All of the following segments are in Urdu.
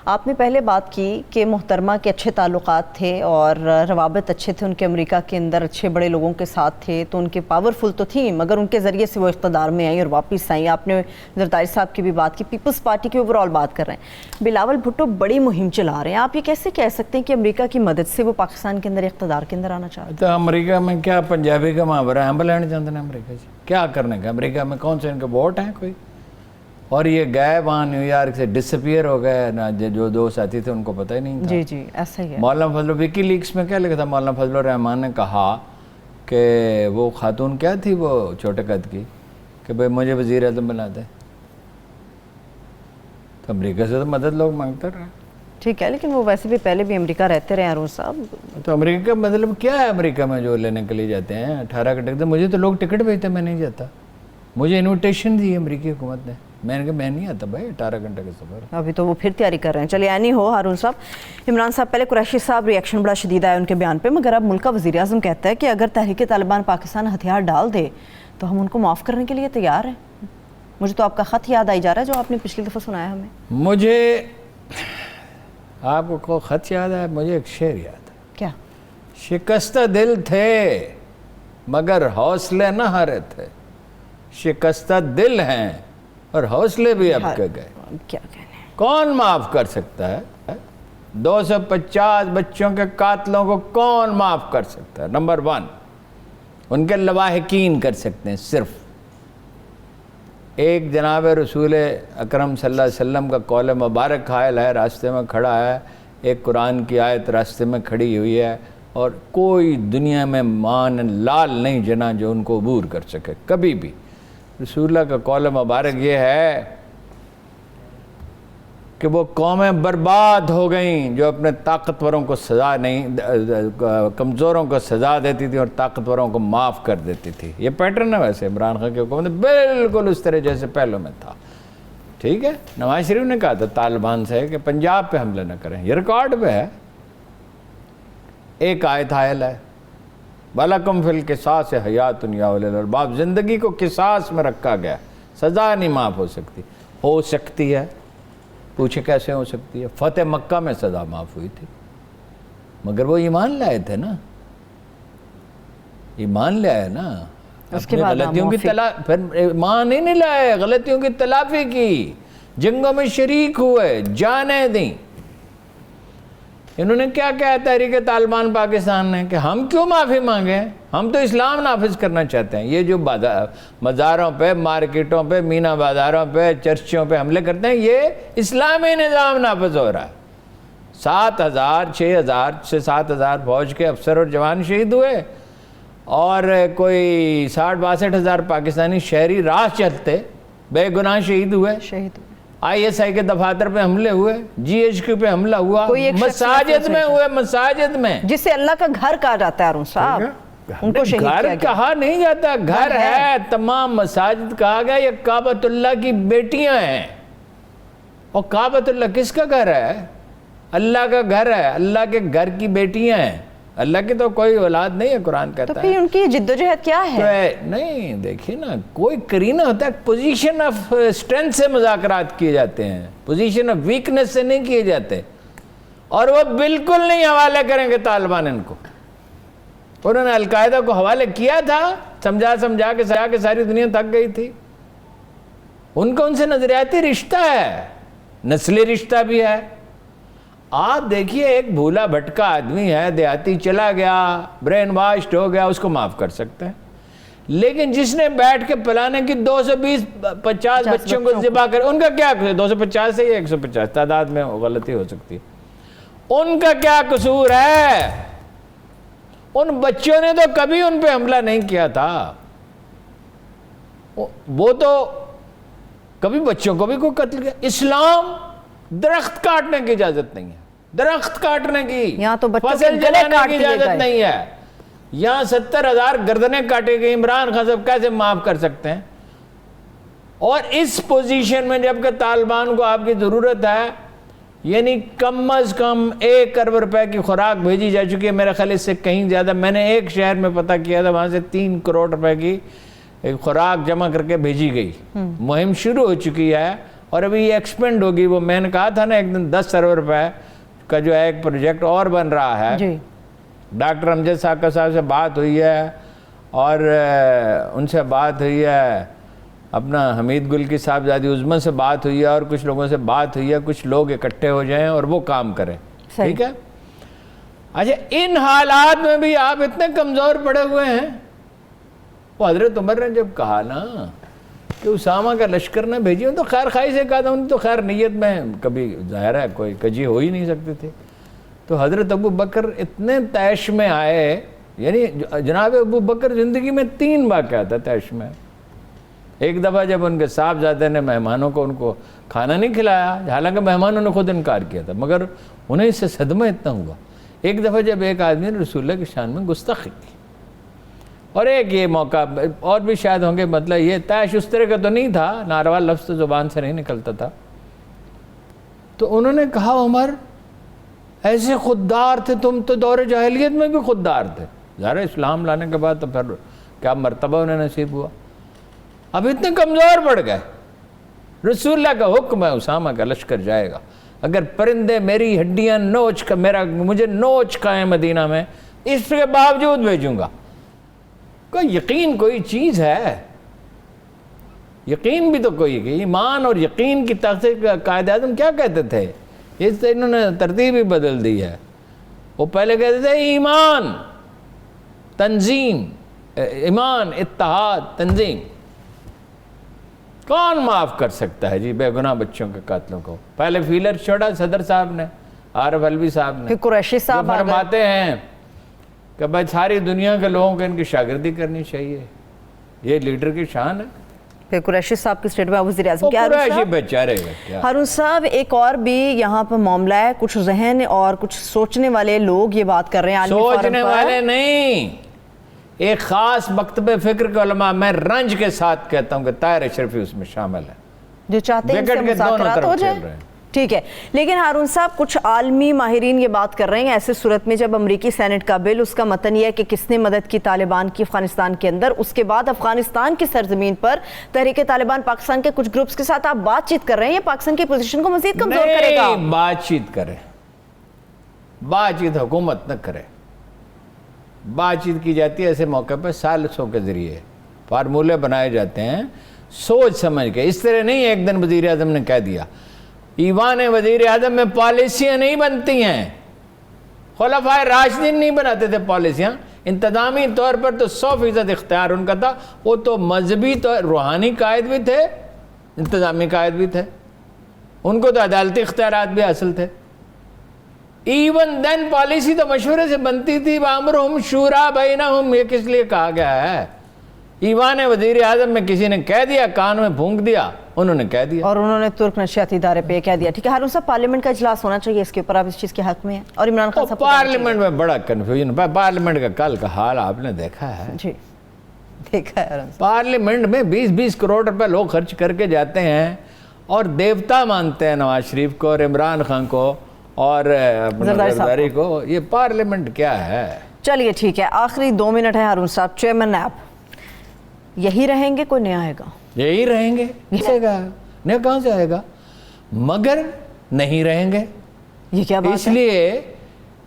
آپ نے پہلے بات کی کہ محترمہ کے اچھے تعلقات تھے اور روابط اچھے تھے ان کے، امریکہ کے اندر اچھے بڑے لوگوں کے ساتھ تھے، تو ان کے پاورفل تو تھیں، مگر ان کے ذریعے سے وہ اقتدار میں آئیں اور واپس آئیں۔ آپ نے زرداری صاحب کی بھی بات کی، پیپلز پارٹی کی اوور آل بات کر رہے ہیں۔ بلاول بھٹو بڑی مہم چلا رہے ہیں، آپ یہ کیسے کہہ سکتے ہیں کہ امریکہ کی مدد سے وہ پاکستان کے اندر اقتدار کے اندر آنا چاہتے ہیں؟ تو امریکہ میں کیا پنجابی کا محاورہ ہے، ہم لینا چاہتے ہیں امریکہ سے؟ کیا کرنے کا امریکہ میں؟ کون سے ان کے ووٹ ہیں کوئی؟ اور یہ گئے وہاں نیو یارک سے ڈسپیئر ہو گئے نا، جو دو ساتھی تھے ان کو پتہ ہی نہیں تھا۔ جی ایسا ہی ہے۔ مولانا فضل وکی لیکس میں کیا لکھا تھا؟ مولانا فضل الرحمان نے کہا کہ وہ خاتون کیا تھی وہ چھوٹے قد کی، کہ بھئی مجھے وزیر اعظم بنا دے۔ تو امریکہ سے تو مدد لوگ مانگتے رہے۔ ٹھیک ہے، لیکن وہ ویسے بھی پہلے بھی امریکہ رہتے رہے ہارون صاحب۔ تو امریکہ مطلب کیا ہے امریکہ میں جو لینے کے لیے جاتے ہیں 18 کا ٹکٹ؟ مجھے تو لوگ ٹکٹ بھیجتے، میں نہیں جاتا۔ مجھے انویٹیشن دی امریکی حکومت نے، میں نے کہا میں نہیں آتا بھائی 18 گھنٹے کا سفر۔ ابھی تو وہ پھر تیاری کر رہے ہیں۔ چلیے اینی ہو ہارون صاحب، عمران صاحب پہلے قریشی صاحب ریئیکشن بڑا شدید آیا ان کے بیان پہ، مگر اب ملک کا وزیر اعظم کہتا ہے کہ اگر تحریک طالبان پاکستان ہتھیار ڈال دے تو ہم ان کو معاف کرنے کے لیے تیار ہیں۔ مجھے تو آپ کا خط یاد آئی جا رہا ہے جو آپ نے پچھلی دفعہ سنایا ہمیں۔ مجھے آپ کو خط یاد ہے، مجھے ایک شعر یاد ہے۔ کیا؟ شکستہ دل تھے مگر حوصلے نہ ہارے تھے، شکستہ دل ہیں اور حوصلے بھی اب کے گئے۔ کیا کہنے؟ کون معاف کر سکتا ہے؟ 250 بچوں کے قاتلوں کو کون معاف کر سکتا ہے؟ نمبر 1 ان کے لواحقین کر سکتے ہیں صرف۔ ایک جناب رسول اکرم صلی اللہ علیہ وسلم کا قول مبارک حائل ہے، راستے میں کھڑا ہے، ایک قرآن کی آیت راستے میں کھڑی ہوئی ہے، اور کوئی دنیا میں مان لال نہیں جنا جو ان کو عبور کر سکے کبھی بھی۔ رسول اللہ کا قول مبارک یہ ہے کہ وہ قومیں برباد ہو گئیں جو اپنے طاقتوروں کو سزا نہیں، کمزوروں کو سزا دیتی تھی اور طاقتوروں کو معاف کر دیتی تھی۔ یہ پیٹرن ہے ویسے عمران خان کی حکومت بالکل اس طرح جیسے پہلوں میں تھا۔ ٹھیک ہے، نواز شریف نے کہا تھا طالبان سے کہ پنجاب پہ حملے نہ کریں، یہ ریکارڈ پہ ہے۔ ایک آیت حائل ہے، وَلَكُمْ فِي الْقِصَاصِ حَيَاتٌ يَا أُولِي الْأَلْبَابِ، زندگی کو قصاص میں رکھا گیا، سزا نہیں معاف ہو سکتی ہے۔ پوچھے کیسے ہو سکتی ہے؟ فتح مکہ میں سزا معاف ہوئی تھی، مگر وہ ایمان لائے تھے نا، ایمان لے آئے نا، اپنی غلطیوں کی پھر ایمان ہی نہیں لائے، غلطیوں کی تلافی کی، جنگوں میں شریک ہوئے، جانیں دیں۔ انہوں نے کیا کہا تحریک طالبان پاکستان نے کہ ہم کیوں معافی مانگیں، ہم تو اسلام نافذ کرنا چاہتے ہیں۔ یہ جو مزاروں پہ، مارکیٹوں پہ، مینا بازاروں پہ، چرچوں پہ حملے کرتے ہیں، یہ اسلامی نظام نافذ ہو رہا ہے۔ 6,000 سے 7,000 فوج کے افسر اور جوان شہید ہوئے، اور کوئی 60-62 ہزار پاکستانی شہری راہ چلتے بے گناہ شہید ہوئے۔ ISI کے دفاتر پہ حملے ہوئے، GHQ پہ حملہ ہوا، مساجد میں ہوئے، مساجد میں، جسے اللہ کا گھر کہا جاتا ہے ہارون صاحب، ان کو شہید کیا گھر گیا۔ کہا نہیں جاتا، گھر ہے، تمام مساجد کہا گیا، یہ کعبۃ اللہ کی بیٹیاں ہیں۔ اور کعبۃ اللہ کس کا گھر ہے؟ اللہ کا گھر ہے، اللہ کے گھر کی بیٹیاں ہیں۔ اللہ کی تو کوئی اولاد نہیں ہے، قرآن کہتا ہے۔ تو پھر ان کی جدوجہد کیا ہے؟ نہیں دیکھیے نا، کوئی کرینہ ہوتا ہے، پوزیشن آف اسٹرینتھ سے مذاکرات کیے جاتے ہیں، پوزیشن آف ویکنس سے نہیں کیے جاتے، اور وہ بالکل نہیں حوالے کریں گے طالبان ان کو۔ انہوں نے القاعدہ کو حوالے کیا تھا، سمجھا کے ساری دنیا تھک گئی تھی۔ ان کو ان سے نظریاتی رشتہ ہے، نسلی رشتہ بھی ہے۔ آپ دیکھیے، ایک بھولا بھٹکا آدمی ہے، دیہاتی چلا گیا، برین واشڈ ہو گیا، اس کو معاف کر سکتے ہیں، لیکن جس نے بیٹھ کے پلانے کی 220-50 بچوں کو ذبح کر، ان کا کیا قصور؟ 250 سے یا 150 تعداد میں غلطی ہو سکتی ہے، ان کا کیا قصور ہے؟ ان بچوں نے تو کبھی ان پہ حملہ نہیں کیا تھا، وہ تو کبھی بچوں کو بھی کوئی قتل کیا۔ اسلام درخت کاٹنے کی اجازت نہیں ہے، درخت کاٹنے کی، یہاں تو بچوں فصل جلانے کی اجازت نہیں ہے۔ یہاں 70,000 گردنیں کاٹے گئی، عمران خان صاحب کیسے معاف کر سکتے ہیں؟ اور اس پوزیشن میں جب کہ طالبان کو آپ کی ضرورت ہے، یعنی کم از کم 1 ارب روپے کی خوراک بھیجی جا چکی ہے، میرے خیال اس سے کہیں زیادہ، میں نے ایک شہر میں پتہ کیا تھا، وہاں سے 3 کروڑ روپے کی خوراک جمع کر کے بھیجی گئی۔ مہم شروع ہو چکی ہے، اور ابھی یہ ایکسپینڈ ہوگی. وہ میں نے کہا تھا نا ایک دن 10 ارب روپے کا جو ہے ایک پروجیکٹ اور بن رہا ہے. جی ڈاکٹر امجد صاحب سے بات ہوئی ہے اور ان سے بات ہوئی ہے, اپنا حمید گل کی صاحبزادی عظمی سے بات ہوئی ہے اور کچھ لوگوں سے بات ہوئی ہے, کچھ لوگ اکٹھے ہو جائیں اور وہ کام کریں. ٹھیک ہے. اچھا ان حالات میں بھی آپ اتنے کمزور پڑے ہوئے ہیں. وہ حضرت عمر نے جب کہا نا کہ اسامہ کا لشکر نہ بھیجیے, تو خیر خواہی سے کہا تھا, ان تو خیر نیت میں کبھی ظاہر ہے کوئی کجی ہو ہی نہیں سکتی تھی. تو حضرت ابو بکر اتنے طیش میں آئے, یعنی جناب ابو بکر زندگی میں 3 واقعات تھا طیش میں. ایک دفعہ جب ان کے صاحبزادے نے مہمانوں کو ان کو کھانا نہیں کھلایا, حالانکہ مہمانوں نے خود انکار کیا تھا, مگر انہیں اس سے صدمہ اتنا ہوا. ایک دفعہ جب ایک آدمی نے رسول اللہ کی شان میں گستاخی کی, اور ایک یہ موقع اور بھی شاید ہوں گے, مطلب یہ طیش اس طرح کا تو نہیں تھا, ناروا لفظ تو زبان سے نہیں نکلتا تھا. تو انہوں نے کہا عمر ایسے خوددار تھے تم, تو دور جاہلیت میں بھی خوددار تھے, ظاہر اسلام لانے کے بعد تو پھر کیا مرتبہ انہیں نصیب ہوا. اب اتنے کمزور پڑ گئے. رسول اللہ کا حکم ہے اسامہ کا لشکر جائے گا, اگر پرندے میری ہڈیاں نوچ کا مجھے نوچ کھائیں مدینہ میں, اس کے باوجود بھیجوں گا. کوئی یقین کوئی چیز ہے, یقین بھی تو کوئی, ایمان اور یقین کی تحقیق قائد اعظم کیا کہتے تھے, اس سے انہوں نے ترتیب ہی بدل دی ہے. وہ پہلے کہتے تھے ایمان, تنظیم, ایمان, اتحاد, تنظیم. کون معاف کر سکتا ہے جی بے گناہ بچوں کے قاتلوں کو. پہلے فیلر چھوڑا صدر صاحب نے, عارف علوی صاحب نے, پھر قریشی صاحب فرماتے ہیں کہ بھائی ساری دنیا کے لوگوں کو ان کی شاگردی کرنی چاہیے, یہ لیڈر کی شان ہے. پھر قریشی صاحب کی اسٹیٹمنٹ وزیر اعظم کیا قریشی بیچارے گا. ہارون صاحب ایک اور بھی یہاں پر معاملہ ہے, کچھ ذہن اور کچھ سوچنے والے لوگ یہ بات کر رہے ہیں عالمی فورم پر. سوچنے والے نہیں, ایک خاص مکتب فکر کے علماء, میں رنج کے ساتھ کہتا ہوں کہ طاہر اشرفی اس میں شامل ہے, جو چاہتے ہیں ان سے مذاکرات ہو جائیں. ٹھیک ہے, لیکن ہارون صاحب کچھ عالمی ماہرین یہ بات کر رہے ہیں ایسے صورت میں جب امریکی سینٹ کا بل, اس کا متن یہ ہے کہ کس نے مدد کی طالبان کی افغانستان کے اندر, اس کے بعد افغانستان کی سرزمین پر تحریک طالبان پاکستان کے کچھ گروپس کے ساتھ آپ بات چیت کر رہے ہیں, یہ پاکستان کی پوزیشن کو مزید کمزور کرے گا. بات چیت کرے, بات چیت حکومت نہ کرے. بات چیت کی جاتی ہے ایسے موقع پہ ثالثوں کے ذریعے, فارمولے بنائے جاتے ہیں سوچ سمجھ کے. اس طرح نہیں ایک دن وزیر اعظم نے کہہ دیا. ایوان وزیر اعظم میں پالیسیاں نہیں بنتی ہیں, خلفائے راشدین نہیں بناتے تھے پالیسیاں. انتظامی طور پر تو 100% اختیار ان کا تھا, وہ تو مذہبی طور روحانی قائد بھی تھے, انتظامی قائد بھی تھے, ان کو تو عدالتی اختیارات بھی حاصل تھے. ایون دین پالیسی تو مشورے سے بنتی تھی. وَأَمْرُهُمْ شُورَىٰ بَيْنَهُمْ, یہ کس لیے کہا گیا ہے؟ ایوان وزیر اعظم میں کسی نے کہہ دیا, کان میں پھونک دیا, انہوں نے کہہ دیا, اور انہوں نے ترک نشریاتی ادارے پہ کہہ دیا. ٹھیک ہے ہارون صاحب, پارلیمنٹ کا اجلاس ہونا چاہیے اس کے اوپر, آپ اس چیز کے حق میں ہیں, اور عمران خان صاحب پارلیمنٹ میں بڑا کنفیوژن. پارلیمنٹ کا کل کا حال آپ نے دیکھا ہے. جی دیکھا ہے ہارون صاحب. پارلیمنٹ میں 20-20 کروڑ روپے لوگ خرچ کر کے جاتے ہیں اور دیوتا مانتے ہیں نواز شریف کو اور عمران خان کو اور زرداری کو. یہ پارلیمنٹ کیا ہے؟ چلیے ٹھیک ہے, آخری 2 منٹ ہے ہارون صاحب. چیئرمین نیب یہی رہیں گے, کوئی نیا آئے گا؟ یہی رہیں گے. نیا کہاں سے آئے گا؟ مگر نہیں رہیں گے. یہ کیا بات ہے؟ اس لیے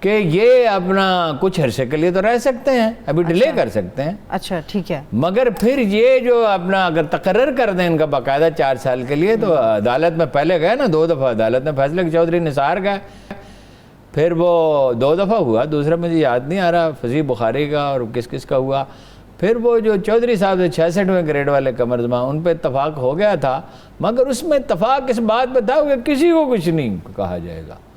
کہ یہ اپنا کچھ عرصے کے لیے تو رہ سکتے ہیں, ابھی ڈیلے کر سکتے ہیں. اچھا ٹھیک ہے, مگر پھر یہ جو اپنا اگر تقرر کر دیں ان کا باقاعدہ 4 سال کے لیے, تو عدالت میں پہلے گئے نا 2 دفعہ عدالت میں فیصلہ کہ چودھری نثار گئے, پھر وہ 2 دفعہ ہوا, دوسرا مجھے یاد نہیں آ رہا فضیح بخاری کا اور کس کس کا ہوا. پھر وہ جو چودھری صاحب 66ویں گریڈ والے قمر زمان, ان پہ اتفاق ہو گیا تھا, مگر اس میں اتفاق اس بات پہ تھا کہ کسی کو کچھ نہیں کہا جائے گا.